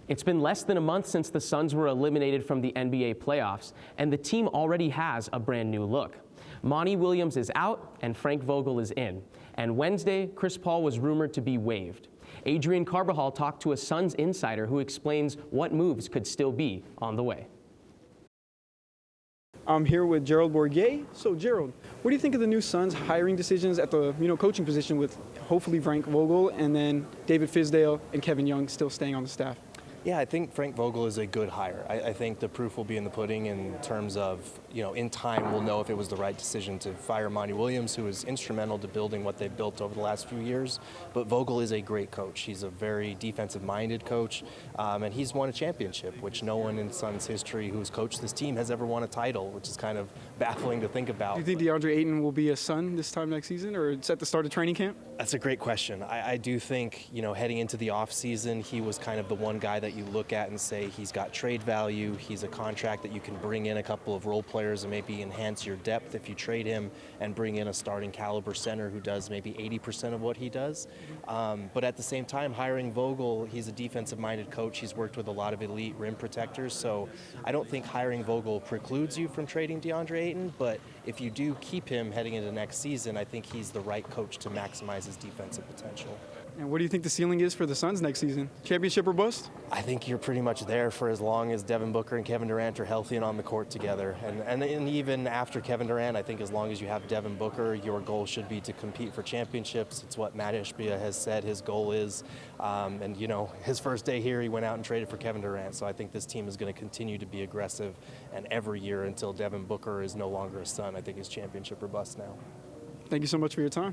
It's been less than a month since the Suns were eliminated from the NBA playoffs, and the team already has a brand new look. Monty Williams is out, and Frank Vogel is in. And Wednesday, Chris Paul was rumored to be waived. Adrian Carbajal talked to a Suns insider who explains what moves could still be on the way. I'm here with Gerald Bourguet. So, Gerald, what do you think of the new Suns hiring decisions at the coaching position with hopefully Frank Vogel and then David Fizdale and Kevin Young still staying on the staff? Yeah, I think Frank Vogel is a good hire. I think the proof will be in the pudding in terms of, in time we'll know if it was the right decision to fire Monty Williams, who was instrumental to building what they've built over the last few years. But Vogel is a great coach. He's a very defensive-minded coach, and he's won a championship, which no one in Suns history who's coached this team has ever won a title, which is kind of baffling to think about. Do you think DeAndre Ayton will be a Sun this time next season, or it's at the start of training camp? That's a great question. I do think, heading into the offseason, he was kind of the one guy that you look at and say he's got trade value, he's a contract that you can bring in a couple of role players and maybe enhance your depth if you trade him and bring in a starting caliber center who does maybe 80% of what he does. But at the same time, hiring Vogel, he's a defensive-minded coach. He's worked with a lot of elite rim protectors, so I don't think hiring Vogel precludes you from trading DeAndre Ayton, but if you do keep him heading into next season, I think he's the right coach to maximize his defensive potential. And what do you think the ceiling is for the Suns next season? Championship or bust? I think you're pretty much there for as long as Devin Booker and Kevin Durant are healthy and on the court together. And even after Kevin Durant, I think as long as you have Devin Booker, your goal should be to compete for championships. It's what Matt Ishbia has said his goal is. And his first day here, he went out and traded for Kevin Durant. So I think this team is going to continue to be aggressive. And every year until Devin Booker is no longer a Sun, I think it's championship or bust now. Thank you so much for your time.